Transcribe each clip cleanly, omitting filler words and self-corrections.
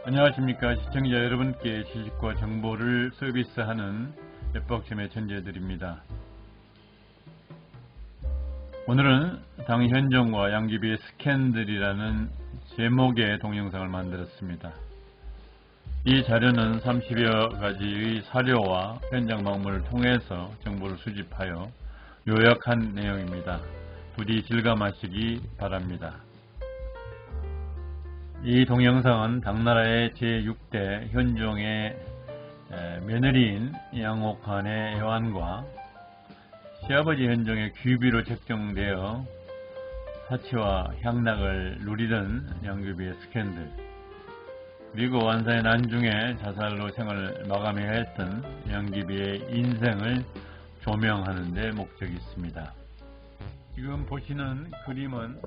안녕하십니까. 시청자 여러분께 지식과 정보를 서비스하는 웹박점의 천재들입니다. 오늘은 당현종과 양귀비의 스캔들이라는 제목의 동영상을 만들었습니다. 이 자료는 30여 가지의 사료와 현장 방문을 통해서 정보를 수집하여 요약한 내용입니다. 부디 실감하시기 바랍니다. 이 동영상은 당나라의 제6대 현종의 며느리인 양옥한의 애완과 시아버지 현종의 귀비로 책정되어 사치와 향락을 누리던 양귀비의 스캔들, 그리고 완사의 난중에 자살로 생을 마감해야 했던 양귀비의 인생을 조명하는 데 목적이 있습니다. 지금 보시는 그림은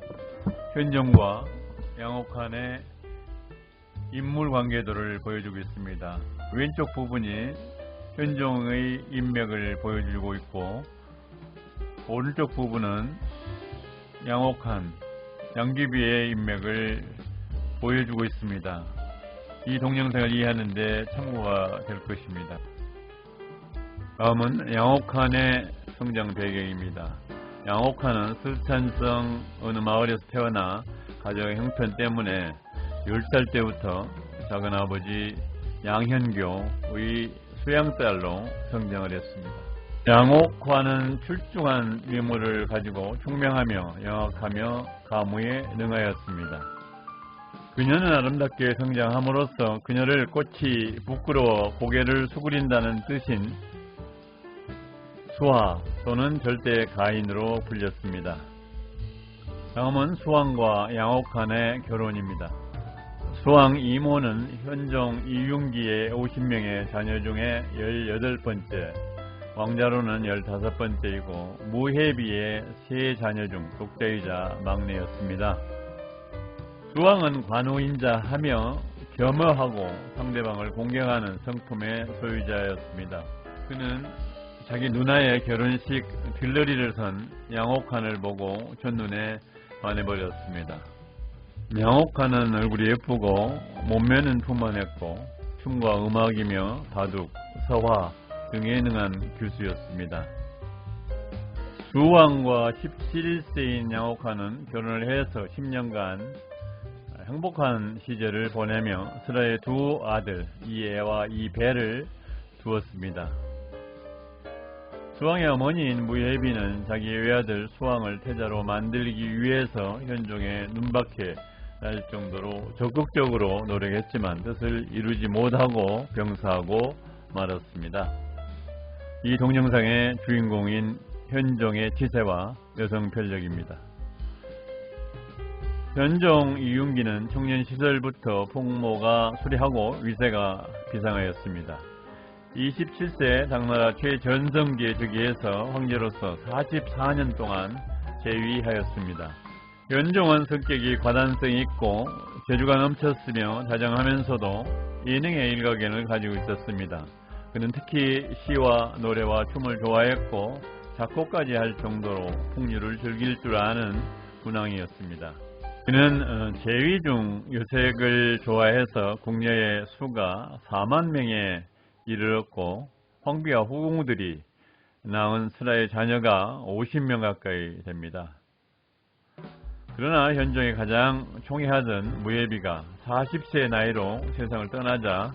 현종과 양옥한의 인물관계도를 보여주고 있습니다. 왼쪽 부분이 현종의 인맥을 보여주고 있고, 오른쪽 부분은 양옥한, 양귀비의 인맥을 보여주고 있습니다. 이 동영상을 이해하는 데 참고가 될 것입니다. 다음은 양옥한의 성장 배경입니다. 양옥한은 스탄성 어느 마을에서 태어나 가정의 형편 때문에 10살 때부터 작은아버지 양현교의 수양딸로 성장을 했습니다. 양옥한은 출중한 외모를 가지고 총명하며 영악하며 가무에 능하였습니다. 그녀는 아름답게 성장함으로써 그녀를 꽃이 부끄러워 고개를 수그린다는 뜻인 수하 또는 절대 가인으로 불렸습니다. 다음은 수왕과 양옥한의 결혼입니다. 수왕 이모는 현종 이윤기의 50명의 자녀 중에 18번째, 왕자로는 15번째이고 무해비의 3자녀 중 독자이자 막내였습니다. 수왕은 관우인자 하며 겸허하고 상대방을 공경하는 성품의 소유자였습니다. 그는 자기 누나의 결혼식 들러리를 선 양옥한을 보고 첫눈에 반해버렸습니다. 양옥한은 얼굴이 예쁘고 몸매는 풍만했고 춤과 음악이며 바둑, 서화 등에 능한 교수였습니다. 수왕과 17세인 양옥한은 결혼을 해서 10년간 행복한 시절을 보내며 스라의 두 아들 이애와 이배를 두었습니다. 수왕의 어머니인 무예비는 자기 외아들 수왕을 태자로 만들기 위해서 현종의 눈밖에 날 정도로 적극적으로 노력했지만 뜻을 이루지 못하고 병사하고 말았습니다. 이 동영상의 주인공인 현종의 치세와 여성 편력입니다. 현종 이윤기는 청년 시절부터 풍모가 수려하고 위세가 비상하였습니다. 27세 당나라 최전성기의 즉위에서 황제로서 44년 동안 재위하였습니다. 현종은 성격이 과단성이 있고 재주가 넘쳤으며 다정하면서도 예능의 일각견을 가지고 있었습니다. 그는 특히 시와 노래와 춤을 좋아했고 작곡까지 할 정도로 풍류를 즐길 줄 아는 군왕이었습니다. 그는 재위 중 여색을 좋아해서 궁녀의 수가 4만 명에 이르렀고 황비와 후궁들이 낳은 스라의 자녀가 50명 가까이 됩니다. 그러나 현종이 가장 총애하던 무예비가 40세의 나이로 세상을 떠나자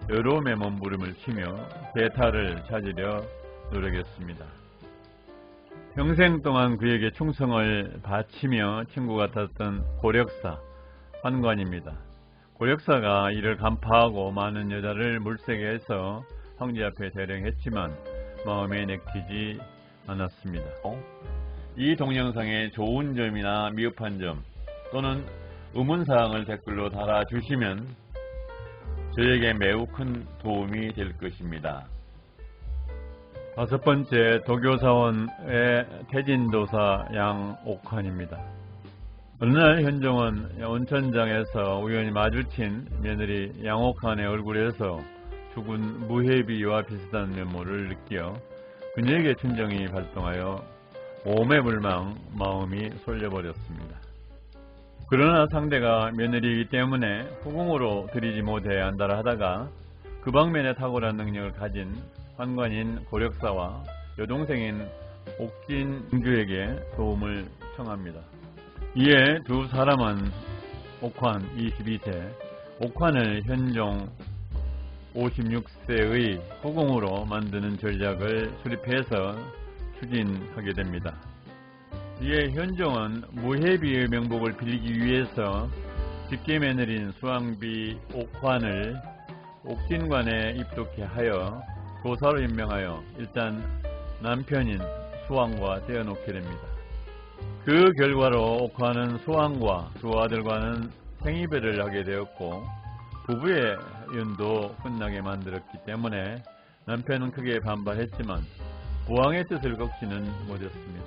외로움에 몸부림을 치며 대타를 찾으려 노력했습니다. 평생 동안 그에게 충성을 바치며 친구 같았던 고력사 환관입니다. 고력사가 이를 간파하고 많은 여자를 물색해 해서 황제 앞에 대령했지만 마음에 내키지 않았습니다. 이 동영상의 좋은 점이나 미흡한 점 또는 의문사항을 댓글로 달아주시면 저에게 매우 큰 도움이 될 것입니다. 5번째, 도교사원의 태진도사 양옥한입니다. 어느 날 현종은 온천장에서 우연히 마주친 며느리 양옥한의 얼굴에서 죽은 무해비와 비슷한 면모를 느끼어 그녀에게 친정이 발동하여 오매불망 마음이 쏠려버렸습니다. 그러나 상대가 며느리이기 때문에 후궁으로 들이지 못해 안달을 하다가 그 방면에 탁월한 능력을 가진 환관인 고력사와 여동생인 옥진주에게 도움을 청합니다. 이에 두 사람은 옥환 22세, 옥환을 현종 56세의 후궁으로 만드는 전략을 수립해서 추진하게 됩니다. 이에 현종은 무해비의 명복을 빌리기 위해서 직계 며느리인 수왕비 옥환을 옥진관에 입독해 하여 도사로 임명하여 일단 남편인 수왕과 떼어놓게 됩니다. 그 결과로 옥환은 수왕과 두 아들과는 생이별을 하게 되었고 부부의 연도 끝나게 만들었기 때문에 남편은 크게 반발했지만 부왕의 뜻을 꺾지는 못했습니다.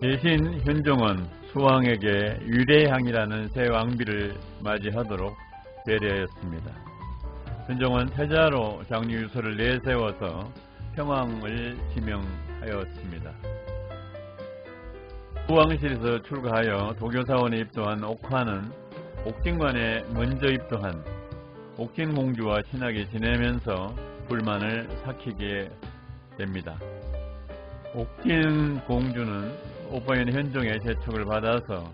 대신 현종은 수왕에게 유례향이라는 새 왕비를 맞이하도록 배려했습니다. 현종은 태자로 장유유서를 내세워서 평왕을 지명하였습니다. 수왕실에서 출가하여 도교사원에 입도한 옥환은 옥진관에 먼저 입도한 옥진공주와 친하게 지내면서 불만을 삭히게 됩니다. 옥진공주는 오빠인 현종의 재촉을 받아서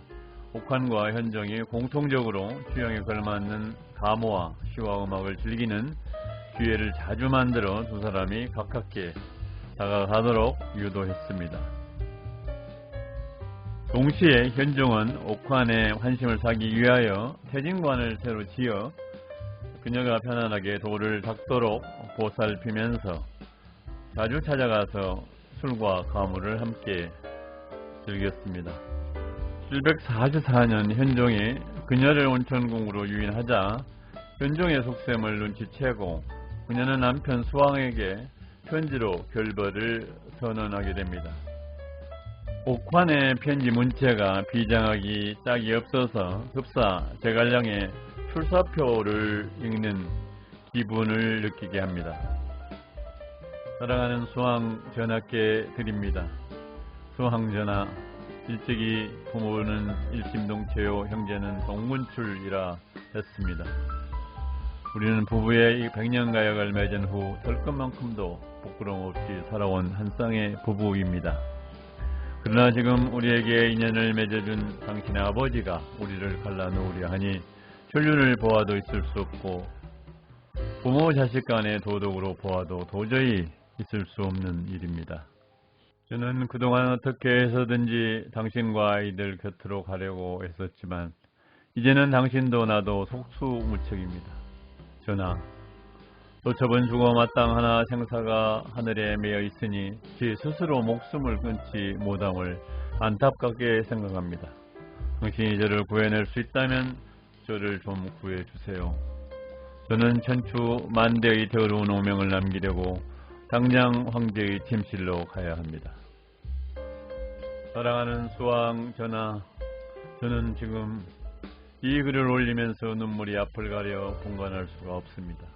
옥환과 현종이 공통적으로 취향에 걸맞는 가모와 시와 음악을 즐기는 기회를 자주 만들어 두 사람이 가깝게 다가가도록 유도했습니다. 동시에 현종은 옥환의 환심을 사기 위하여 태진관을 새로 지어 그녀가 편안하게 도를 닦도록 보살피면서 자주 찾아가서 술과 가무를 함께 즐겼습니다. 744년 현종이 그녀를 온천궁으로 유인하자 현종의 속셈을 눈치채고 그녀는 남편 수왕에게 편지로 결별을 선언하게 됩니다. 옥환의 편지 문체가 비장하기 짝이 없어서 흡사 제갈량의 출사표를 읽는 기분을 느끼게 합니다. 사랑하는 수왕 전하께 드립니다. 수왕 전하, 일찍이 부모는 일심동체요 형제는 동문출이라 했습니다. 우리는 부부의 100년가약을 맺은 후 털끝만큼도 부끄러움 없이 살아온 한 쌍의 부부입니다. 그러나 지금 우리에게 인연을 맺어준 당신의 아버지가 우리를 갈라놓으려 하니 혈륜을 보아도 있을 수 없고 부모 자식 간의 도덕으로 보아도 도저히 있을 수 없는 일입니다. 저는 그동안 어떻게 해서든지 당신과 아이들 곁으로 가려고 했었지만 이제는 당신도 나도 속수무책입니다. 전하, 도처분 죽어 마땅 하나 생사가 하늘에 매여 있으니 제 스스로 목숨을 끊지 못함을 안타깝게 생각합니다. 당신이 저를 구해낼 수 있다면 저를 좀 구해주세요. 저는 천추 만대의 더러운 오명을 남기려고 당장 황제의 침실로 가야 합니다. 사랑하는 수왕 전하, 저는 지금 이 글을 올리면서 눈물이 앞을 가려 공간할 수가 없습니다.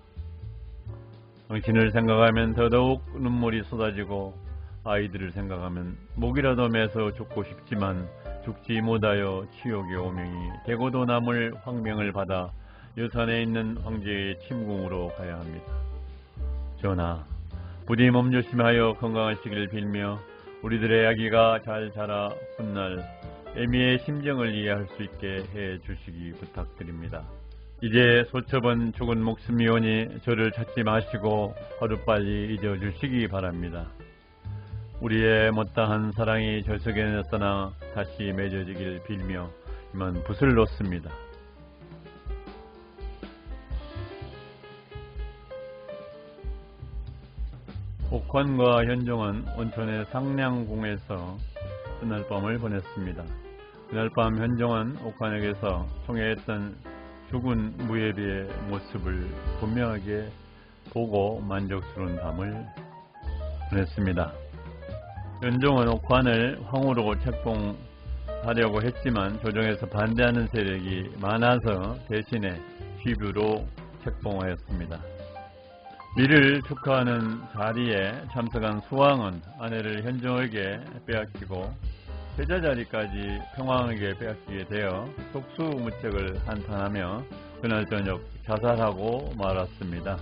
당신을 생각하면 더더욱 눈물이 쏟아지고 아이들을 생각하면 목이라도 매서 죽고 싶지만 죽지 못하여 치욕의 오명이 되고도 남을 황명을 받아 여산에 있는 황제의 침궁으로 가야 합니다. 전하, 부디 몸조심하여 건강하시길 빌며 우리들의 아기가 잘 자라 훗날 애미의 심정을 이해할 수 있게 해주시기 부탁드립니다. 이제 소처번 죽은 목숨이 오니 저를 찾지 마시고 하루빨리 잊어주시기 바랍니다. 우리의 못다한 사랑이 결석해냈으나 다시 맺어지길 빌며 이만 붓을 놓습니다. 옥환과 현종은 온천의 상량궁에서 그날 밤을 보냈습니다. 그날 밤 현종은 옥환에게서 총애했던 죽은 무예비의 모습을 분명하게 보고 만족스러운 밤을 보냈습니다. 현종은 옥환을 황후로 책봉하려고 했지만 조정에서 반대하는 세력이 많아서 대신에 취부로 책봉하였습니다. 이를 축하하는 자리에 참석한 수왕은 아내를 현종에게 빼앗기고 제자자리까지 평황하게 빼앗기게 되어 속수무책을 한탄하며 그날 저녁 자살하고 말았습니다.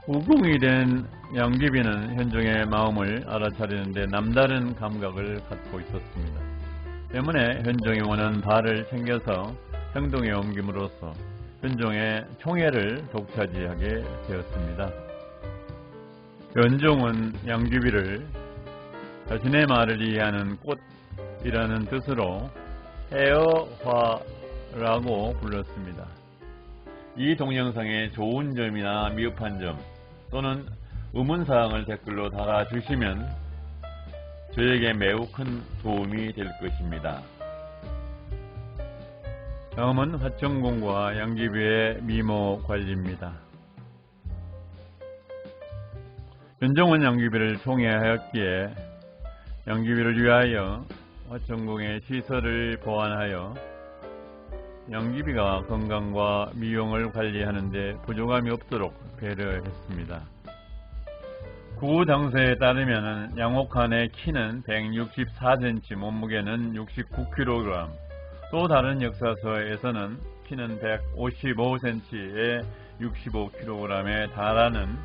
우궁이 된 양귀비는 현종의 마음을 알아차리는데 남다른 감각을 갖고 있었습니다. 때문에 현종이 원하는 바를 챙겨서 행동에 옮김으로써 현종의 총애를 독차지하게 되었습니다. 현종은 양귀비를 자신의 말을 이해하는 꽃이라는 뜻으로 해어화라고 불렀습니다. 이 동영상의 좋은 점이나 미흡한 점 또는 의문사항을 댓글로 달아주시면 저에게 매우 큰 도움이 될 것입니다. 다음은 화천궁과 양귀비의 미모 관리입니다. 현종은 양귀비를 총애하였기에 양귀비를 위하여 화천궁의 시설을 보완하여 양귀비가 건강과 미용을 관리하는데 부족함이 없도록 배려했습니다. 구당서에 따르면 양옥한의 키는 164cm, 몸무게는 69kg, 또 다른 역사서에서는 키는 155cm에 65kg에 달하는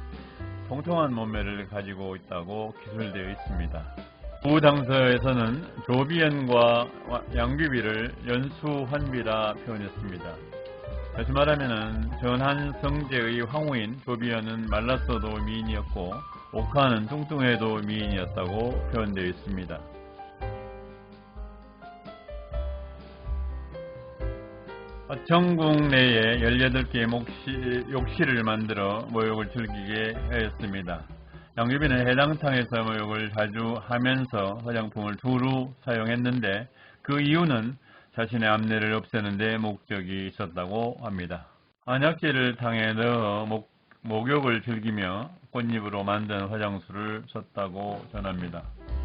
통통한 몸매를 가지고 있다고 기술되어 있습니다. 구당서에서는 조비연과 양귀비를 연수환비라 표현했습니다. 다시 말하면 전한 성제의 황후인 조비연은 말랐어도 미인이었고 옥한은 뚱뚱해도 미인이었다고 표현되어 있습니다. 화천궁 내에 18개의 욕실을 만들어 모욕을 즐기게 하였습니다. 양귀비는 해당탕에서 모욕을 자주 하면서 화장품을 두루 사용했는데 그 이유는 자신의 암내를 없애는 데 목적이 있었다고 합니다. 안약재를 탕에 넣어 목욕을 즐기며 꽃잎으로 만든 화장수를 썼다고 전합니다.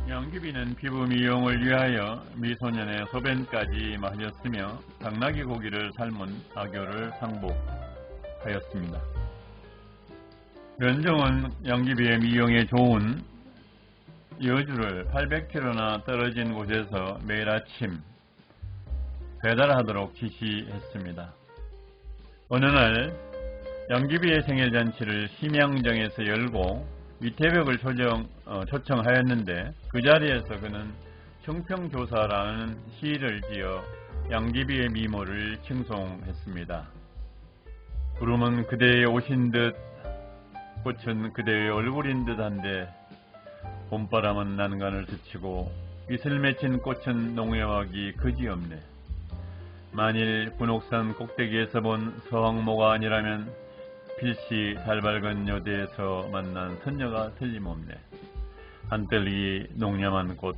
양귀비는 피부 미용을 위하여 미소년의 소변까지 마셨으며 당나귀 고기를 삶은 사교를 상복하였습니다. 현종은 양귀비의 미용에 좋은 여주를 800km나 떨어진 곳에서 매일 아침 배달하도록 지시했습니다. 어느 날 양귀비의 생일잔치를 심양정에서 열고 위태벽을 초청하였는데 그 자리에서 그는 청평조사라는 시를 지어 양귀비의 미모를 칭송했습니다. 구름은 그대의 옷인 듯 꽃은 그대의 얼굴인 듯한데 봄바람은 난간을 스치고 이슬 맺힌 꽃은 농염하기 그지없네. 만일 군옥산 꼭대기에서 본 서황모가 아니라면 필시 달 밝은 여대에서 만난 선녀가 틀림없네. 한떨기 농염한 꽃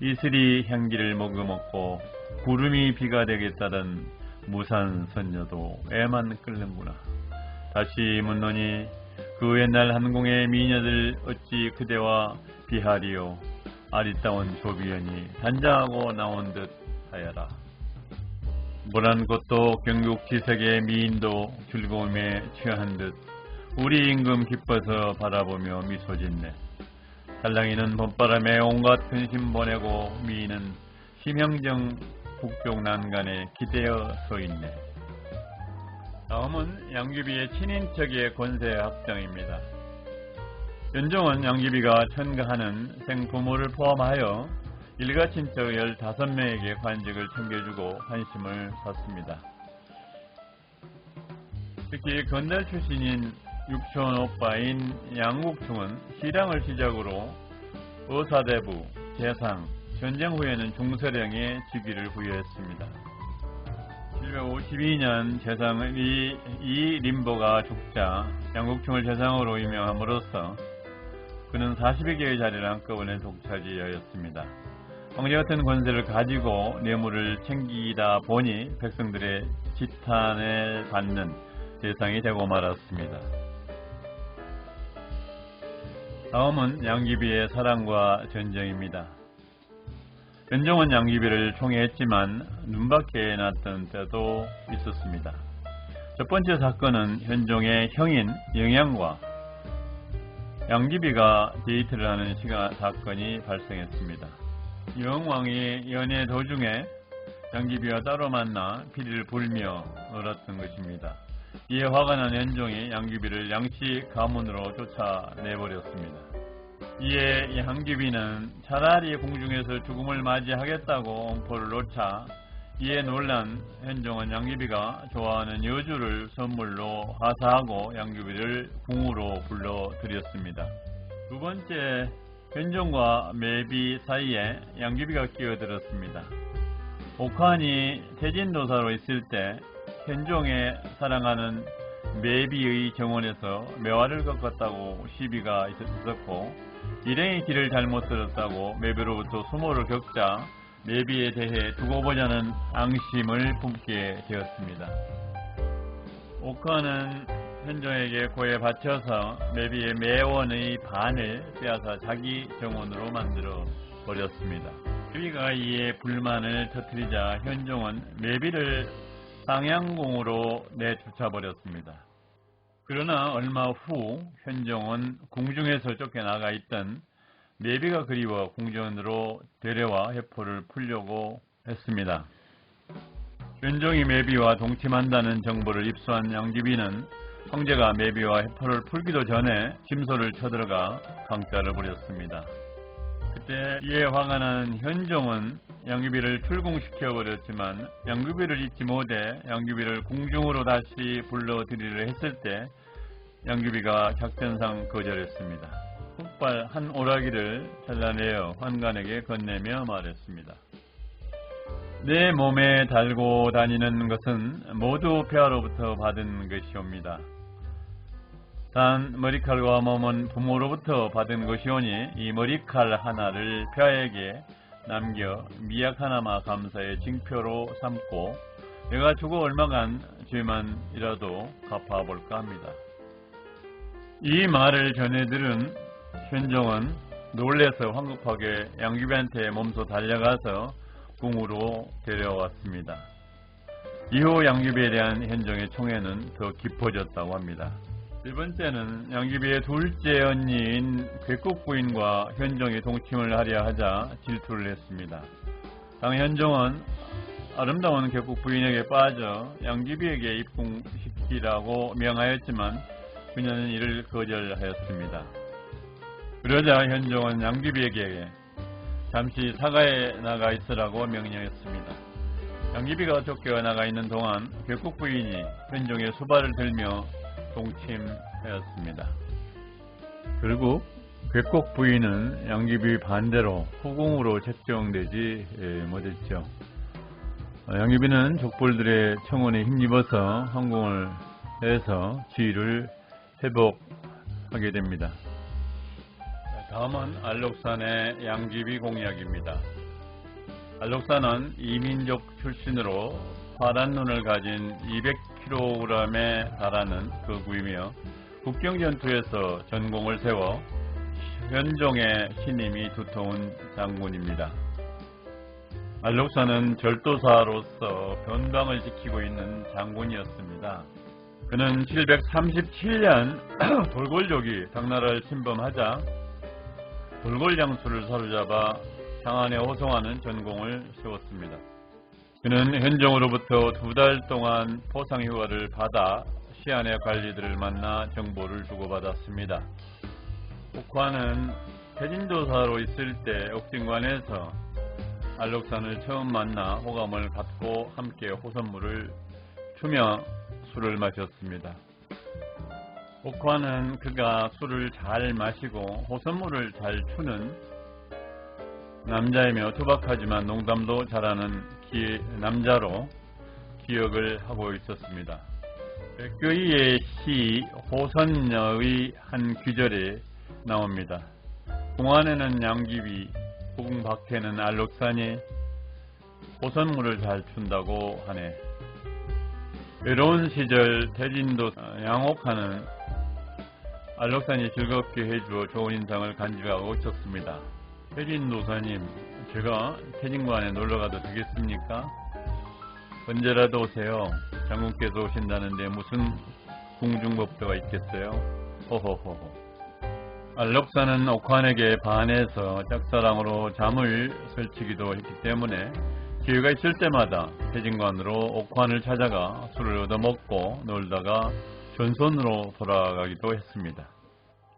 이슬이 향기를 머금었고 구름이 비가 되겠다던 무산 선녀도 애만 끓는구나. 다시 묻노니 그 옛날 한궁의 미녀들 어찌 그대와 비하리요. 아리따운 조비연이 단장하고 나온 듯 하여라. 모란 것도 경국지색의 미인도 즐거움에 취한 듯 우리 임금 기뻐서 바라보며 미소 짓네. 달랑이는 봄바람에 온갖 근심 보내고 미인은 심형정 북쪽 난간에 기대어 서 있네. 다음은 양귀비의 친인척의 권세 확정입니다. 현종은 양귀비가 천가하는 생부모를 포함하여 일가친척 15명에게 관직을 챙겨주고 환심을 샀습니다. 특히 건달 출신인 육촌 오빠인 양국충은 시랑을 시작으로 의사대부, 재상, 전쟁 후에는 중서령의 직위를 부여했습니다. 752년 재상은 이 림보가 죽자 양국충을 재상으로 임명함으로써 그는 42개의 자리를 한꺼번에 독차지하였습니다. 황제 같은 권세를 가지고 뇌물을 챙기다 보니 백성들의 지탄을 받는 대상이 되고 말았습니다. 다음은 양귀비의 사랑과 전쟁입니다. 현종은 양귀비를 총애했지만 눈밖에 났던 때도 있었습니다. 첫 번째 사건은 현종의 형인 영양과 양귀비가 데이트를 하는 사건이 발생했습니다. 영왕이 연애 도중에 양귀비와 따로 만나 피리를 불며 놀았던 것입니다. 이에 화가 난 현종이 양귀비를 양씨 가문으로 쫓아내버렸습니다. 이에 양귀비는 차라리 궁중에서 죽음을 맞이하겠다고 엄포를 놓자, 이에 놀란 현종은 양귀비가 좋아하는 여주를 선물로 하사하고 양귀비를 궁으로 불러들였습니다. 두 번째, 현종과 매비 사이에 양귀비가 끼어들었습니다. 옥환이 태진도사로 있을 때 현종의 사랑하는 매비의 정원에서 매화를 꺾었다고 시비가 있었고, 일행이 길을 잘못 들었다고 매비로부터 수모를 겪자 매비에 대해 두고 보자는 앙심을 품게 되었습니다. 옥환은 현종에게 고에 바쳐서 매비의 매원의 반을 빼앗아 자기 정원으로 만들어 버렸습니다. 매비가 이에 불만을 터뜨리자 현종은 매비를 상양궁으로 내쫓아버렸습니다. 그러나 얼마 후 현종은 궁중에서 쫓겨나가 있던 매비가 그리워 궁전으로 데려와 회포를 풀려고 했습니다. 현종이 매비와 동침한다는 정보를 입수한 양귀비는 형제가 매비와 회포를 풀기도 전에 침소를 쳐들어가 강짜를 부렸습니다. 그때 이에 화가 난 현종은 양귀비를 출궁시켜버렸지만 양귀비를 잊지 못해 양귀비를 궁중으로 다시 불러들이려 했을 때 양귀비가 작전상 거절했습니다. 흑발 한 오라기를 잘라내어 환관에게 건네며 말했습니다. 내 몸에 달고 다니는 것은 모두 폐하로부터 받은 것이옵니다. 단 머리칼과 몸은 부모로부터 받은 것이오니 이 머리칼 하나를 폐하에게 남겨 미약 하나마 감사의 징표로 삼고 내가 죽어 얼마간 죄만이라도 갚아볼까 합니다. 이 말을 전해 들은 현종은 놀래서 황급하게 양귀비한테 몸소 달려가서 궁으로 데려왔습니다. 이후 양귀비에 대한 현종의 총애는 더 깊어졌다고 합니다. 세 번째는 양귀비의 둘째 언니인 괴국 부인과 현종이 동침을 하려 하자 질투를 했습니다. 당 현종은 아름다운 괴국 부인에게 빠져 양귀비에게 입궁시키라고 명하였지만 그녀는 이를 거절하였습니다. 그러자 현종은 양귀비에게 잠시 사가에 나가 있으라고 명령했습니다. 양귀비가 쫓겨나가 있는 동안 괴국 부인이 현종의 수발을 들며 동침하였습니다. 결국 괴국 부인은 양귀비 반대로 후궁으로 책정되지 못했죠. 양귀비는 족벌들의 청원에 힘입어서 항공을 해서 지위를 회복하게 됩니다. 다음은 알록산의 양귀비 공약입니다. 알록산은 이민족 출신으로 파란 눈을 가진 200kg에 달하는 거구이며 국경전투에서 전공을 세워 현종의 신임이 두터운 장군입니다. 알록산은 절도사로서 변방을 지키고 있는 장군이었습니다. 그는 737년 돌골족이 당나라를 침범하자 돌골장수를 사로잡아 장안에 호송하는 전공을 세웠습니다. 그는 현종으로부터 2달 동안 포상휴가를 받아 시안의 관리들을 만나 정보를 주고받았습니다. 옥환은 태진도사로 있을 때 옥진관에서 알록산을 처음 만나 호감을 갖고 함께 호선물을 추며 술을 마셨습니다. 옥환은 그가 술을 잘 마시고 호선물을 잘 추는 남자이며 투박하지만 농담도 잘하는 남자로 기억을 하고 있었습니다. 백교이의 시 호선녀의 한 귀절에 나옵니다. 공안에는 양귀비, 후궁박태는 알록산이 호선물을 잘 춘다고 하네. 외로운 시절 태진도 양옥하는 알록산이 즐겁게 해주어 좋은 인상을 간직하고 있었습니다. 태진도사님, 제가 태진관에 놀러가도 되겠습니까? 언제라도 오세요. 장군께서 오신다는데 무슨 궁중법도가 있겠어요? 호호호호. 알록사는 옥환에게 반해서 짝사랑으로 잠을 설치기도 했기 때문에 기회가 있을 때마다 태진관으로 옥환을 찾아가 술을 얻어먹고 놀다가 전손으로 돌아가기도 했습니다.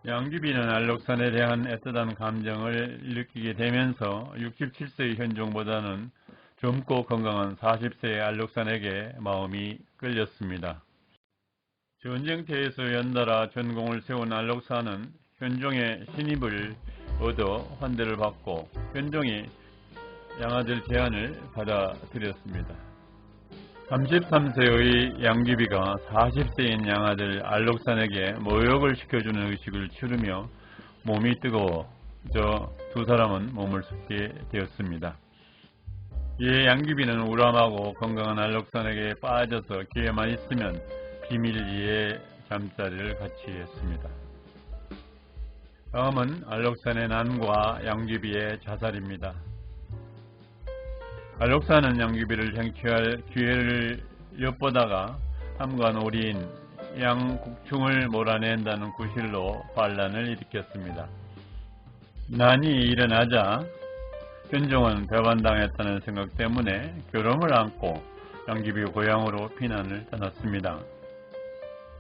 양귀비는 알록산에 대한 애틋한 감정을 느끼게 되면서 67세의 현종보다는 젊고 건강한 40세의 알록산에게 마음이 끌렸습니다. 전쟁터에서 연달아 전공을 세운 알록산은 현종의 신입을 얻어 환대를 받고 현종이 양아들 제안을 받아들였습니다. 33세의 양귀비가 40세인 양아들 알록산에게 모욕을 시켜주는 의식을 치르며 몸이 뜨거워져 두 사람은 몸을 쏟게 되었습니다. 이에 양귀비는 우람하고 건강한 알록산에게 빠져서 기회만 있으면 비밀리에 잠자리를 같이 했습니다. 다음은 알록산의 난과 양귀비의 자살입니다. 알록산은 양귀비를 생취할 기회를 엿보다가 삼관오리인 양국충을 몰아낸다는 구실로 반란을 일으켰습니다. 난이 일어나자 현종은 배반당했다는 생각 때문에 교름을 안고 양귀비 고향으로 피난을 떠났습니다.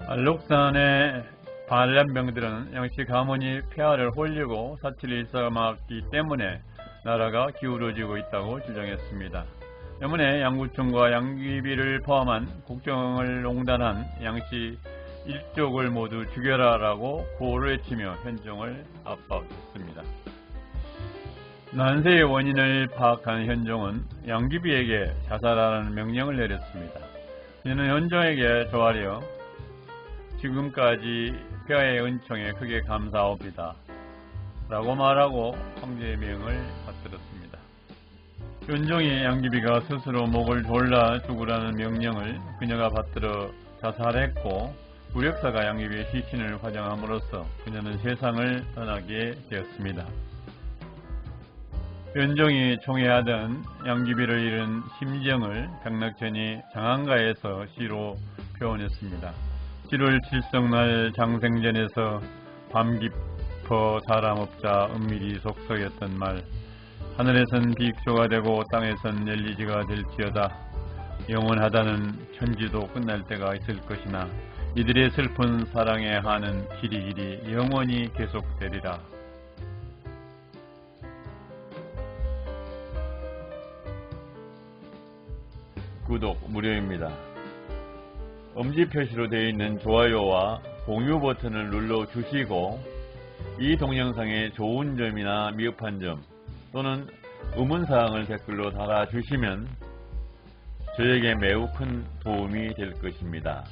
알록산의 반란병들은 양씨 가문이 폐하를 홀리고 사치를 일삼았기 때문에 나라가 기울어지고 있다고 주장했습니다. 때문에 양구충과 양귀비를 포함한 국정을 농단한 양씨 일족을 모두 죽여라라고 구호를 외치며 현종을 압박했습니다. 난세의 원인을 파악한 현종은 양귀비에게 자살하라는 명령을 내렸습니다. 이는 현종에게 조아려 지금까지 폐하의 은총에 크게 감사옵니다 라고 말하고 황제의 명을 받들었습니다. 현종이 양귀비가 스스로 목을 졸라 죽으라는 명령을 그녀가 받들어 자살했고 구력사가 양귀비의 시신을 화장함으로써 그녀는 세상을 떠나게 되었습니다. 현종이 총애하던 양귀비를 잃은 심정을 백낙천이 장안가에서 시로 표현했습니다. 7월 칠성날 장생전에서 밤 깊어 사람 없자 은밀히 속삭였던 말, 하늘에선 비익조가 되고 땅에선 열리지가 될지어다. 영원하다는 천지도 끝날 때가 있을 것이나 이들의 슬픈 사랑의 한은 길이길이 영원히 계속되리라. 구독 무료입니다. 엄지 표시로 되어 있는 좋아요와 공유 버튼을 눌러 주시고 이 동영상의 좋은 점이나 미흡한 점 또는 의문사항을 댓글로 달아주시면 저에게 매우 큰 도움이 될 것입니다.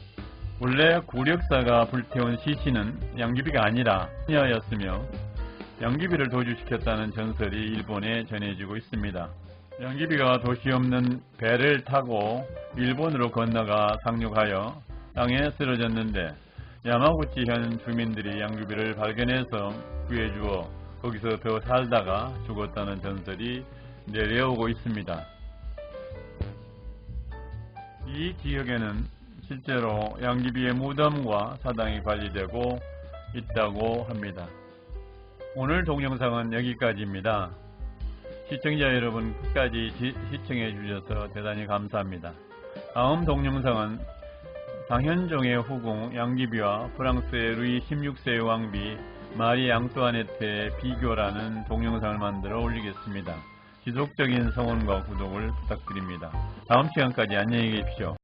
원래 구력사가 불태운 시신은 양귀비가 아니라 그녀였으며 양귀비를 도주시켰다는 전설이 일본에 전해지고 있습니다. 양귀비가 도시 없는 배를 타고 일본으로 건너가 상륙하여 땅에 쓰러졌는데 야마구치현 주민들이 양귀비를 발견해서 구해주어 거기서 더 살다가 죽었다는 전설이 내려오고 있습니다. 이 지역에는 실제로 양귀비의 무덤과 사당이 관리되고 있다고 합니다. 오늘 동영상은 여기까지입니다. 시청자 여러분 끝까지 시청해 주셔서 대단히 감사합니다. 다음 동영상은 장현종의 후궁 양귀비와 프랑스의 루이 16세의 왕비 마리 앙뚜아네트의 비교라는 동영상을 만들어 올리겠습니다. 지속적인 성원과 구독을 부탁드립니다. 다음 시간까지 안녕히 계십시오.